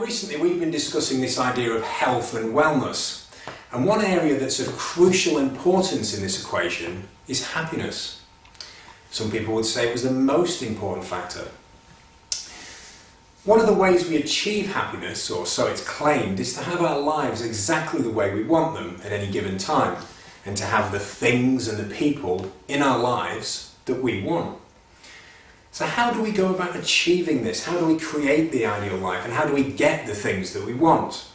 recently we've been discussing this idea of health and wellness, and one area that's of crucial importance in this equation is happiness. Some people would say it was the most important factor. One of the ways we achieve happiness, or so it's claimed, is to have our lives exactly the way we want them at any given time, and to have the things and the people in our lives that we want. So how do we go about achieving this? How do we create the ideal life, and how do we get the things that we want?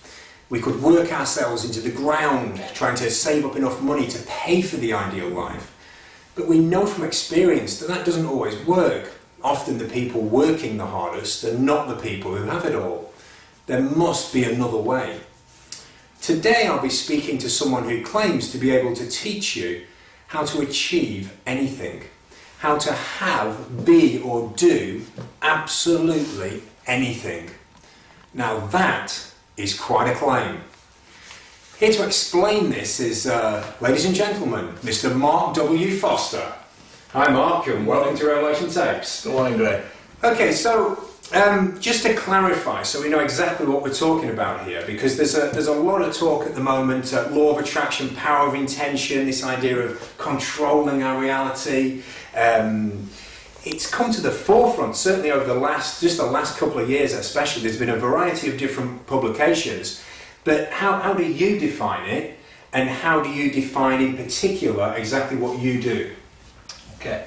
We could work ourselves into the ground trying to save up enough money to pay for the ideal life, but we know from experience that that doesn't always work. Often the people working the hardest are not the people who have it all. There must be another way. Today I'll be speaking to someone who claims to be able to teach you how to achieve anything. How to have, be or do absolutely anything. Now that is quite a claim. Here to explain this is, ladies and gentlemen, Mr. Mark W. Foster. Hi Mark, and welcome to Revelation Tapes. Good morning, Gray. Okay, so just to clarify, so we know exactly what we're talking about here, because there's a lot of talk at the moment, law of attraction, power of intention, this idea of controlling our reality. It's come to the forefront, certainly over the last couple of years especially. There's been a variety of different publications, but how do you define it, and how do you define in particular exactly what you do? Okay.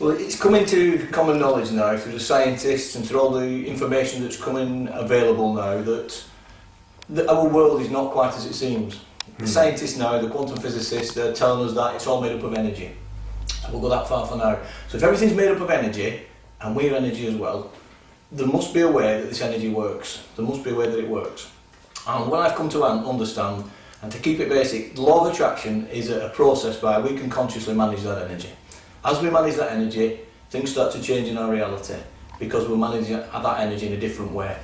Well, it's coming to common knowledge now through the scientists and through all the information that's coming available now that our world is not quite as it seems. The scientists now, the quantum physicists, they're telling us that it's all made up of energy. So we'll go that far for now. So if everything's made up of energy, and we're energy as well, there must be a way that this energy works. There must be a way that it works. And what I've come to understand, and to keep it basic, the law of attraction is a process by we can consciously manage that energy. As we manage that energy, things start to change in our reality because we're managing that energy in a different way.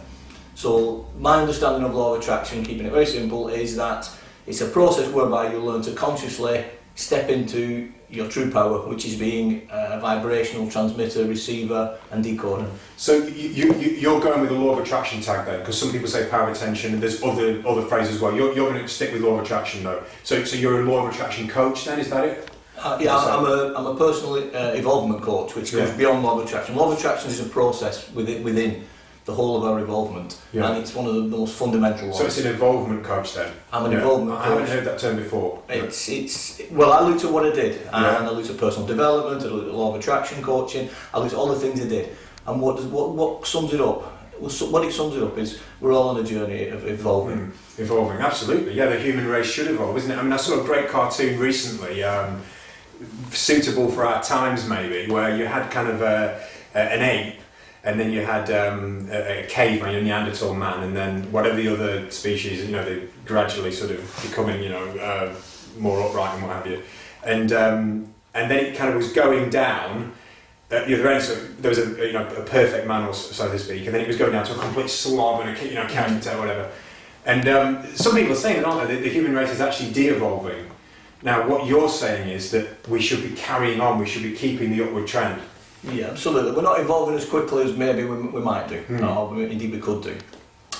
So my understanding of law of attraction, keeping it very simple, is that it's a process whereby you learn to consciously step into your true power, which is being a vibrational transmitter, receiver and decoder. So you're going with the law of attraction tag then, because some people say power of attention and there's other phrases as well. You're going to stick with law of attraction though. So you're a law of attraction coach then, is that it? Yeah, I'm a personal evolvement coach, which goes beyond law of attraction. Law of attraction is a process within the whole of our involvement, and it's one of the most fundamental ones. So it's an involvement coach then? I'm an involvement coach. I haven't heard that term before. Well, I looked at what I did, and I looked at personal development, I looked at law of attraction coaching, I looked at all the things I did, and what sums it up? What it sums it up is we're all on a journey of evolving. Evolving, absolutely. Yeah, the human race should evolve, isn't it? I mean, I saw a great cartoon recently, suitable for our times maybe, where you had kind of an ape, and then you had a caveman, a Neanderthal man, and then whatever the other species, they gradually sort of becoming, more upright and what have you, and then it kind of was going down. At the other end, so there was a perfect man, or so to speak, and then it was going down to a complete slob and a cat and tail, whatever. And some people are saying that, aren't they? The human race is actually de-evolving. Now, what you're saying is that we should be carrying on, we should be keeping the upward trend. Yeah, absolutely. We're not evolving as quickly as maybe we might do, or indeed we could do.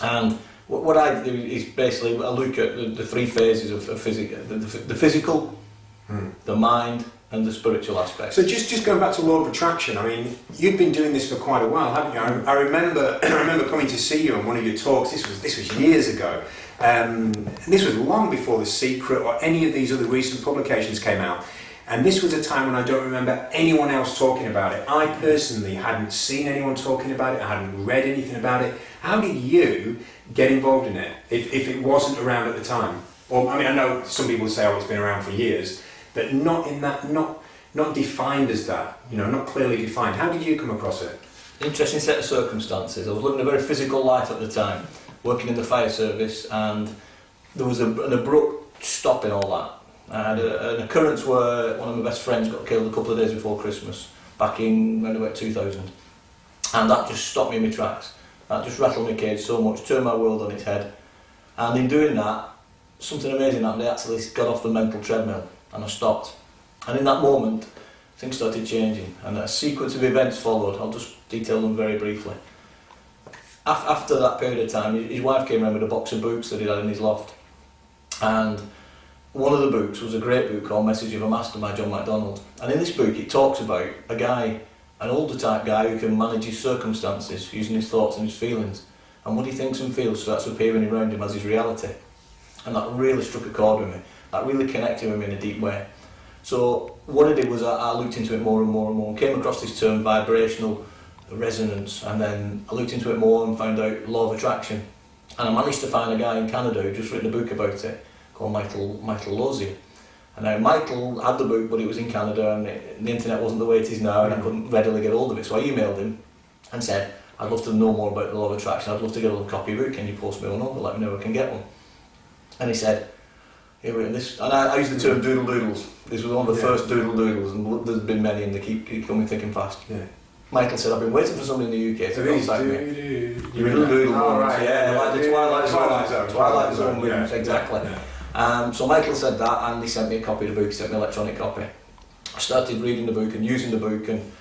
And what I do is basically I look at the three phases of physics: the physical, the mind, and the spiritual aspect. So just going back to law of attraction, I mean, you've been doing this for quite a while, haven't you? I remember coming to see you on one of your talks. This was years ago. And this was long before The Secret or any of these other recent publications came out. And this was a time when I don't remember anyone else talking about it. I personally hadn't seen anyone talking about it. I hadn't read anything about it. How did you get involved in it if it wasn't around at the time? Or I mean, I know some people say, it's been around for years, but not defined as that. Not clearly defined. How did you come across it? Interesting set of circumstances. I was living a very physical life at the time, working in the fire service, and there was an abrupt stop in all that. I had an occurrence where one of my best friends got killed a couple of days before Christmas, back in around about 2000, and that just stopped me in my tracks. That just rattled my cage so much, turned my world on its head, and in doing that, something amazing happened. I actually got off the mental treadmill and I stopped, and in that moment things started changing, and a sequence of events followed. I'll just detail them very briefly. after that period of time, his wife came around with a box of books that he had in his loft. And one of the books was a great book called Message of a Master by John MacDonald. And in this book it talks about a guy, an older type guy who can manage his circumstances using his thoughts and his feelings. And what he thinks and feels starts appearing around him as his reality. And that really struck a chord with me. That really connected with me in a deep way. So what I did was I looked into it more and more and more and came across this term vibrational resonance, and then I looked into it more and found out law of attraction. And I managed to find a guy in Canada who just written a book about it called Michael Losier. And now Michael had the book, but it was in Canada and the internet wasn't the way it is now, and I couldn't readily get hold of it. So I emailed him and said, I'd love to know more about the law of attraction, I'd love to get a copy of it, can you post me one number, let me know I can get one. And he said, here we are, this, and I use the term doodle doodles. This was one of the first doodle doodles, and there's been many and they keep coming thick and fast. Yeah. Michael said, I've been waiting for somebody in the UK to contact me. Doodle doodle moments, like the Twilight Zone moments, exactly. Yeah. So Michael said that, and he sent me a copy of the book, he sent me an electronic copy. I started reading the book and using the book, and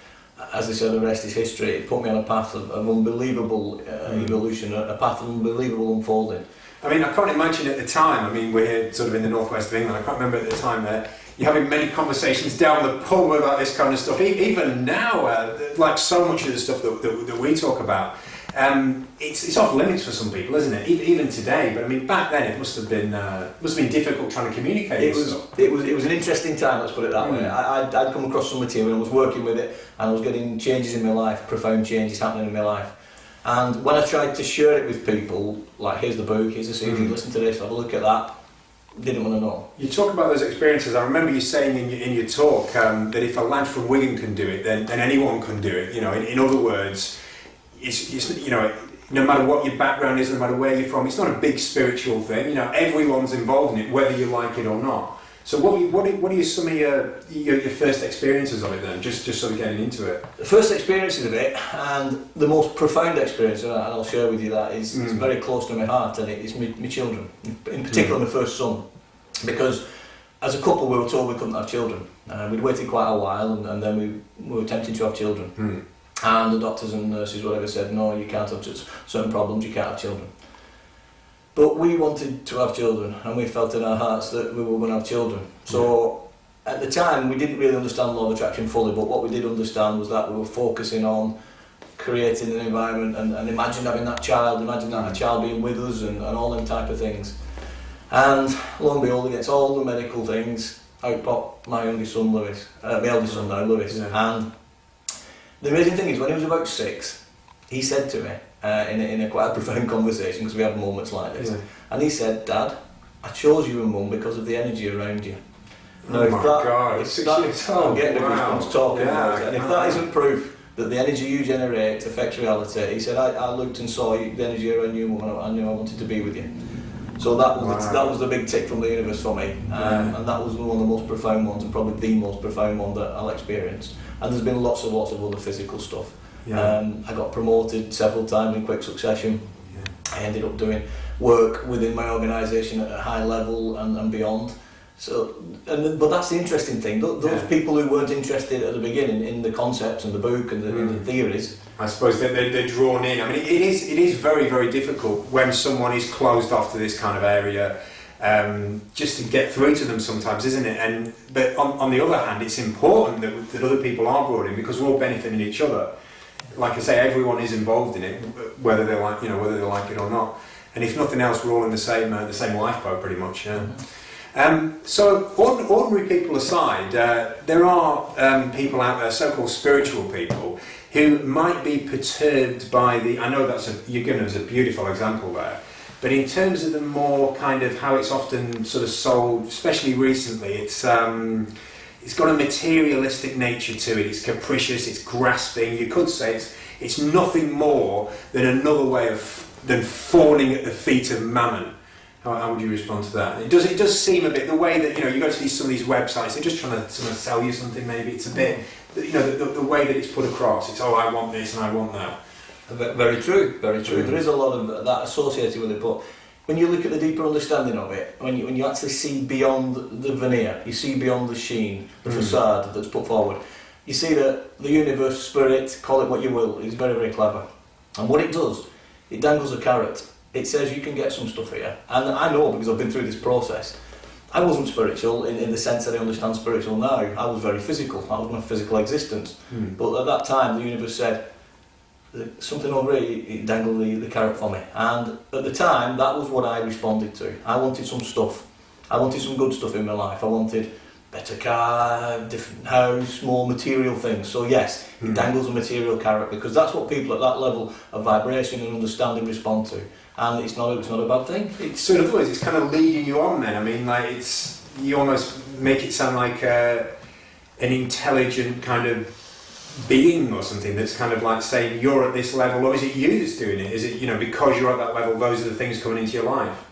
as they said, the rest is history. It put me on a path of unbelievable evolution, a path of unbelievable unfolding. I mean, I can't imagine at the time, I mean, we're here sort of in the northwest of England, I can't remember at the time that you're having many conversations down the pub about this kind of stuff. Even now, like so much of the stuff that we talk about, it's off limits for some people, isn't it? Even today, but I mean, back then it must have been difficult trying to communicate. It was an interesting time. Let's put it that way. I'd come across some material and was working with it, and I was getting changes in my life, profound changes happening in my life. And when I tried to share it with people, like here's the book, here's the CD, listen to this, have a look at that, didn't want to know. You talk about those experiences. I remember you saying in your talk that if a lad from Wigan can do it, then anyone can do it. You know, in other words, it's you know, no matter what your background is, no matter where you're from, it's not a big spiritual thing. You know, everyone's involved in it, whether you like it or not. So what are some of your first experiences of it then, just sort of getting into it? The first experiences of it, and the most profound experience, and I'll share with you that, is very close to my heart, and it's my children, in particular my first son. Because as a couple we were told we couldn't have children. We'd waited quite a while, and then we were tempted to have children. And the doctors and nurses, whatever, said, no, you can't have certain problems, you can't have children. But we wanted to have children, and we felt in our hearts that we were going to have children. So at the time we didn't really understand law of attraction fully, but what we did understand was that we were focusing on creating an environment and imagine having that child, imagine that a child being with us and all them type of things. And lo and behold, against all the medical things, out popped my youngest son, Lewis, my eldest son now, Lewis. And the amazing thing is, when he was about 6, he said to me, in a quite a profound conversation, because we have moments like this, and he said, Dad, I chose you and Mum because of the energy around you. Now, oh my God, 6 years old. I'm getting the goosebumps talking about it, and if that isn't proof that the energy you generate affects reality, he said, I looked and saw the energy around you, Mum, and I knew I wanted to be with you. So that was the big tick from the universe for me, and that was one of the most profound ones, and probably the most profound one that I'll experience. And there's been lots of other physical stuff. I got promoted several times in quick succession. I ended up doing work within my organisation at a high level and beyond. So, but that's the interesting thing. Those people who weren't interested at the beginning in the concepts and the book and the theories, I suppose they're drawn in. I mean, it is very, very difficult when someone is closed off to this kind of area, just to get through to them sometimes, isn't it? But on the other hand, it's important that other people are brought in, because we're all benefiting each other. Like I say, everyone is involved in it, whether they like it or not. And if nothing else, we're all in the same lifeboat, pretty much. Yeah. So ordinary people aside, there are people out there, so-called spiritual people, who might be perturbed by I know you're giving us a beautiful example there, but in terms of the more kind of how it's often sort of sold, especially recently, it's got a materialistic nature to it. It's capricious, it's grasping. You could say it's nothing more than another way than fawning at the feet of mammon. How would you respond to that? It does seem a bit, the way that, you go to some of these websites, they're just trying to sort of sell you something maybe. It's a bit, the way that it's put across, it's, I want this and I want that. Very true, very true. There is a lot of that associated with it, but when you look at the deeper understanding of it, when you actually see beyond the veneer, you see beyond the sheen, the facade that's put forward, you see that the universe, spirit, call it what you will, is very, very clever. And what it does It dangles a carrot. It says you can get some stuff here. And I know because I've been through this process. I wasn't spiritual in the sense that I understand spiritual now. I was very physical. That was my physical existence. But at that time, the universe said, something over here, it dangled the carrot for me. And at the time, that was what I responded to. I wanted some stuff. I wanted some good stuff in my life. I wanted better car, different house, more material things. So yes, it dangles a material carrot because that's what people at that level of vibration and understanding respond to. And it's not a bad thing. So in other words, it's kind of leading you on then. I mean, like you almost make it sound like an intelligent kind of being or something that's kind of like saying you're at this level, or is it you that's doing it? Is it, because you're at that level, those are the things coming into your life?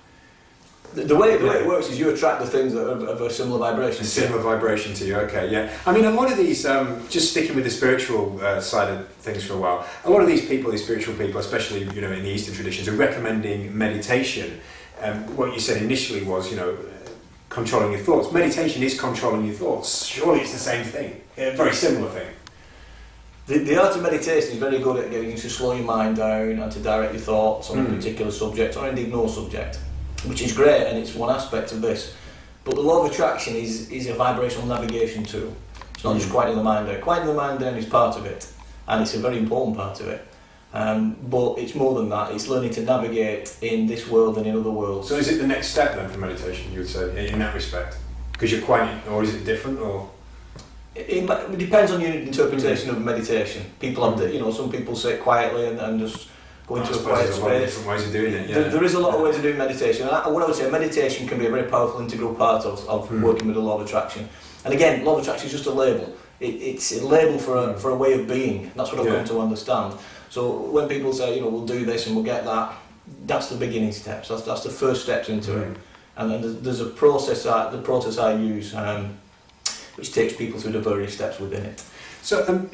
The way it works is you attract the things that are of a similar vibration. A similar vibration to you, okay, yeah. I mean, a lot of these, just sticking with the spiritual side of things for a while, a lot of these people, these spiritual people, especially in the Eastern traditions, are recommending meditation. What you said initially was, controlling your thoughts. Meditation is controlling your thoughts. Surely it's the same thing, a very similar thing. The art of meditation is very good at getting you to slow your mind down and to direct your thoughts on a particular subject or indeed no subject, which is great, and it's one aspect of this. But the law of attraction is a vibrational navigation tool. It's not just quieting the mind down. Quieting the mind down is part of it, and it's a very important part of it. But it's more than that. It's learning to navigate in this world and in other worlds. So is it the next step then for meditation, you would say, in that respect? Because you're quieting, or is it different, or...? It depends on your interpretation of meditation. People have, some people sit quietly and just go into a quiet space. There's a lot of different ways of doing it, yeah. There is a lot of ways of doing meditation. And what I would say, meditation can be a very powerful integral part of working with the law of attraction. And again, law of attraction is just a label. It's a label for a way of being. That's what I've come to understand. So when people say, we'll do this and we'll get that, that's the beginning steps. That's the first steps into it. And then there's a process, the process I use, which takes people through the various steps within it. So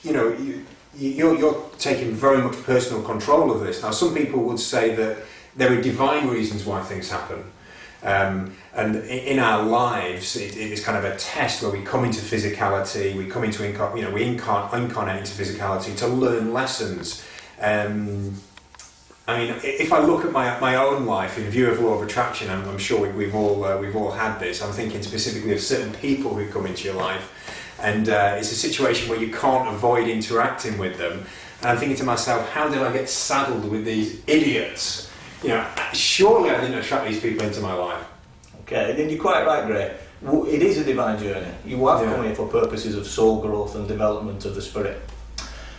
you're taking very much personal control of this. Now, some people would say that there are divine reasons why things happen. And in our lives, it is kind of a test where we come into physicality, we come into we incarnate into physicality to learn lessons. I mean, if I look at my own life in view of law of attraction, I'm sure we've all had this. I'm thinking specifically of certain people who come into your life, and it's a situation where you can't avoid interacting with them. And I'm thinking to myself, how did I get saddled with these idiots? Surely I didn't attract these people into my life. Okay, and you're quite right, Gray. It is a divine journey. You have come here for purposes of soul growth and development of the spirit.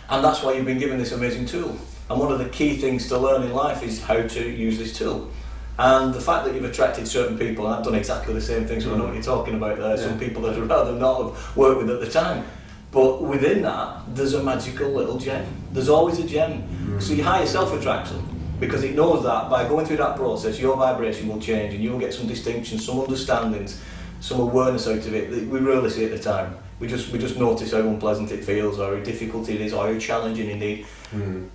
And that's why you've been given this amazing tool. And one of the key things to learn in life is how to use this tool. And the fact that you've attracted certain people, and I've done exactly the same thing, so I know what you're talking about there, some people that I'd rather not have worked with at the time. But within that, there's a magical little gem. There's always a gem. So your higher self attracts them, because it knows that by going through that process, your vibration will change and you'll get some distinctions, some understandings, some awareness out of it that we rarely see at the time. We just notice how unpleasant it feels, or how difficult it is, or how challenging indeed.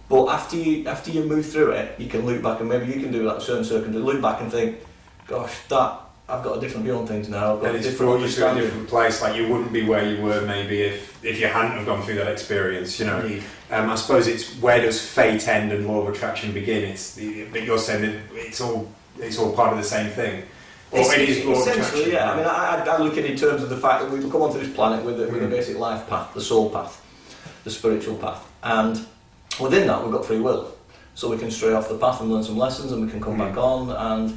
But after you move through it, you can look back, and maybe you can do that certain circumstance, look back and think, gosh, I've got a different view on things now. I've got and it's brought you to a different place, like you wouldn't be where you were maybe if you hadn't have gone through that experience, I suppose it's where does fate end and law of attraction begin? But you're saying that it's all part of the same thing. Or it is law of attraction. Yeah. I mean, I look at it in terms of the fact that we've come onto this planet with a basic life path, the soul path, the spiritual path, and within that we've got free will, so we can stray off the path and learn some lessons, and we can come back on.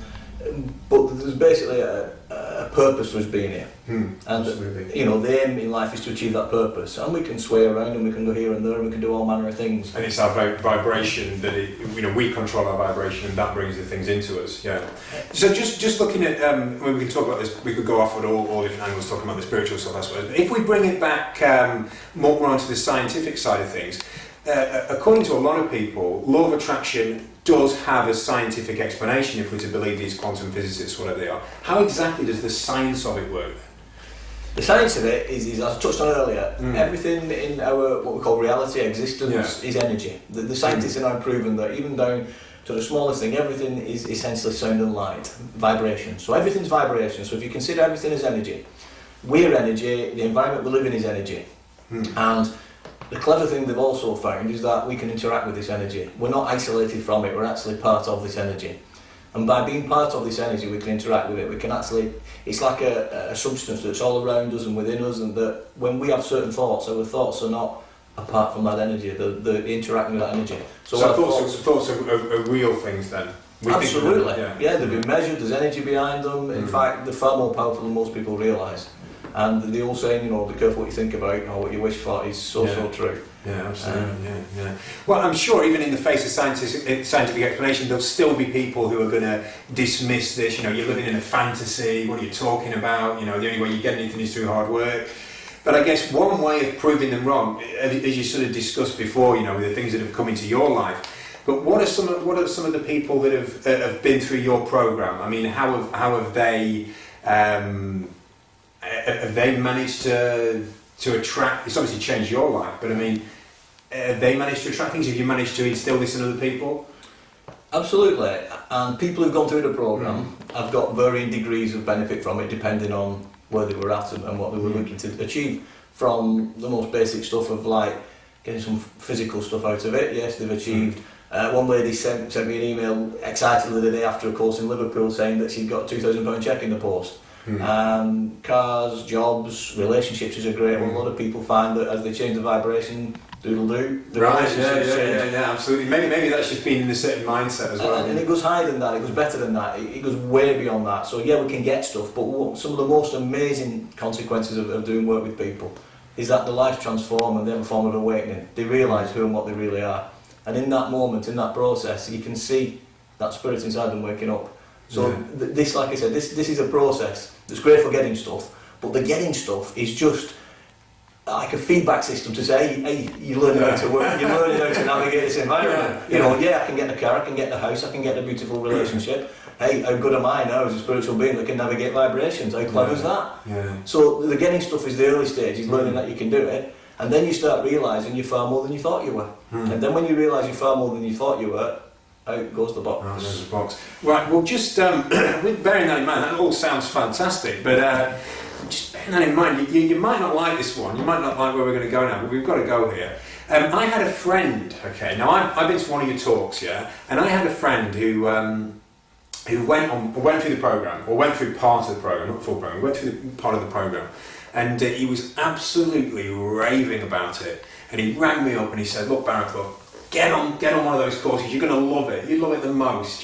But there's basically a purpose for us being here, and the aim in life is to achieve that purpose. And we can sway around, and we can go here and there, and we can do all manner of things. And it's our vibration that we control our vibration, and that brings the things into us. Yeah. So just looking at when we can talk about this, we could go off at all different angles talking about the spiritual stuff, I suppose. But if we bring it back more onto the scientific side of things, according to a lot of people, law of attraction does have a scientific explanation if we're to believe these quantum physicists, whatever they are. How exactly does the science of it work? The science of it is as I touched on earlier, everything in our what we call reality, existence, is energy. The scientists are now proven that even down to the smallest thing, everything is essentially sound and light, vibration. So everything's vibration. So if you consider everything as energy, we're energy, the environment we live in is energy. And the clever thing they've also found is that we can interact with this energy. We're not isolated from it, we're actually part of this energy. And by being part of this energy, we can interact with it. We can actually, it's like a substance that's all around us and within us, and that when we have certain thoughts, our thoughts are not apart from that energy, they're interacting with that energy. So thoughts are real things then? Absolutely, yeah, they've been measured, there's energy behind them. In fact, they're far more powerful than most people realise. And the old saying, be careful what you think about or what you wish for, is so true. Yeah, absolutely. Well, I'm sure even in the face of scientific explanation, there'll still be people who are going to dismiss this. You're living in a fantasy. What are you talking about? The only way you get anything is through hard work. But I guess one way of proving them wrong, as you sort of discussed before, with the things that have come into your life. But what are some of the people that have been through your program? I mean, how have they? Have they managed to attract? It's obviously changed your life, but I mean, have they managed to attract things? Have you managed to instill this in other people? Absolutely, and people who've gone through the program have got varying degrees of benefit from it, depending on where they were at and what they were looking to achieve. From the most basic stuff of like getting some physical stuff out of it, yes, they've achieved. One lady sent me an email excitedly the day after a course in Liverpool saying that she'd got a £2,000 cheque in the post. Cars, jobs, relationships is a great one. A lot of people find that as they change the vibration, doodle-doo, the relationships change. Yeah, absolutely. Maybe that's just been in a certain mindset as well. And it goes higher than that, it goes better than that, it goes way beyond that. So yeah, we can get stuff, but some of the most amazing consequences of doing work with people is that their lives transform and they have a form of awakening. They realise who and what they really are. And in that moment, in that process, you can see that spirit inside them waking up. So this, like I said, this is a process that's great for getting stuff, but the getting stuff is just like a feedback system to say, hey, you're learning how to work, you're learning how to navigate this environment. I can get the car, I can get the house, I can get a beautiful relationship. Hey, how good am I now as a spiritual being that can navigate vibrations? How clever is that? So the getting stuff is the early stage, is learning that you can do it, and then you start realising you're far more than you thought you were. And then when you realise you're far more than you thought you were, out goes the box. Oh, there's the box. Right, well, just with bearing that in mind, that all sounds fantastic, but just bearing that in mind, you might not like this one, you might not like where we're going to go now, but we've got to go here. I had a friend, now I've been to one of your talks, and I had a friend who went through the programme, or went through part of the programme, not the full programme, went through part of the programme, and he was absolutely raving about it, and he rang me up and he said, look, Barraclough, get on one of those courses. You're going to love it. You love it the most.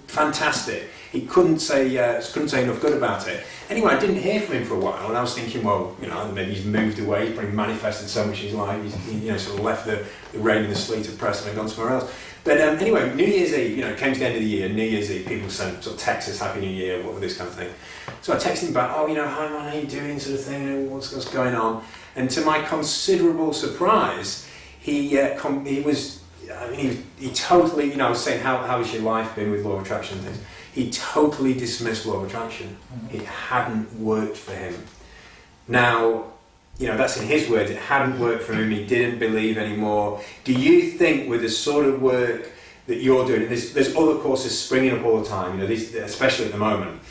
Fantastic. He couldn't say enough good about it. Anyway, I didn't hear from him for a while, and I was thinking, well, maybe he's moved away. He's probably manifested so much in his life. He's sort of left the rain and the sleet of Preston and gone somewhere else. But anyway, New Year's Eve, it came to the end of the year. New Year's Eve, people sent sort of texts us, Happy New Year, this kind of thing. So I texted him back, hi man, how are you doing, sort of thing. What's going on? And to my considerable surprise, he totally, I was saying, how has your life been with law of attraction and things? He totally dismissed law of attraction. It hadn't worked for him. Now, that's in his words, it hadn't worked for him, he didn't believe anymore. Do you think with the sort of work that you're doing, and there's other courses springing up all the time, especially at the moment,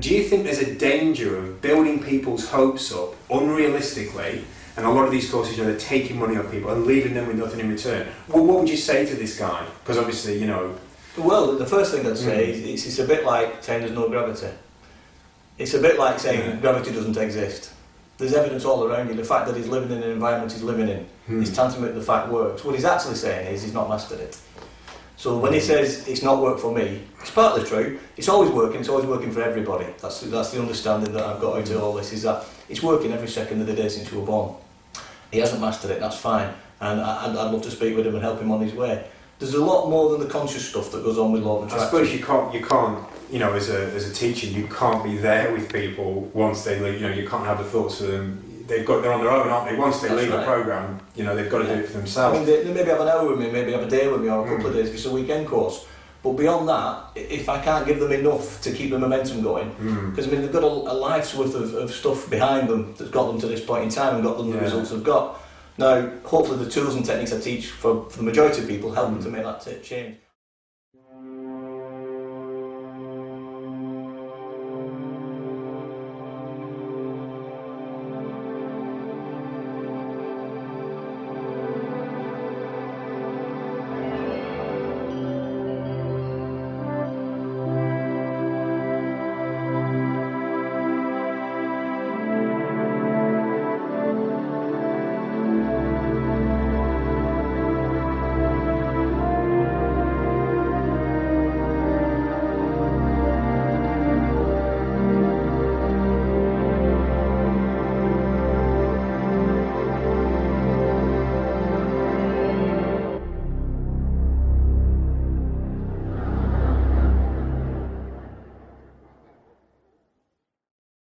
do you think there's a danger of building people's hopes up unrealistically? And a lot of these courses, they're taking money off people and leaving them with nothing in return. Well, what would you say to this guy? Because obviously, Well, the first thing I'd say is it's a bit like saying there's no gravity. It's a bit like saying gravity doesn't exist. There's evidence all around you. The fact that he's living in an environment he's living in is tantamount to the fact works. What he's actually saying is he's not mastered it. So when he says it's not worked for me, it's partly true. It's always working for everybody. That's the understanding that I've got out of all this, is that it's working every second of the day since you were born. He hasn't mastered it, that's fine, and I'd love to speak with him and help him on his way. There's a lot more than the conscious stuff that goes on with law of attraction. I suppose you can't, as a teacher, you can't be there with people once they leave. You can't have the thoughts for them. They're on their own, aren't they? Once they leave the programme, they've got to do it for themselves. I mean, they maybe have an hour with me, maybe have a day with me, or a couple of days if it's a weekend course. But beyond that, if I can't give them enough to keep the momentum going, because they've got a life's worth of stuff behind them that's got them to this point in time and got them the results they've got. Now, hopefully the tools and techniques I teach for the majority of people help them to make that change.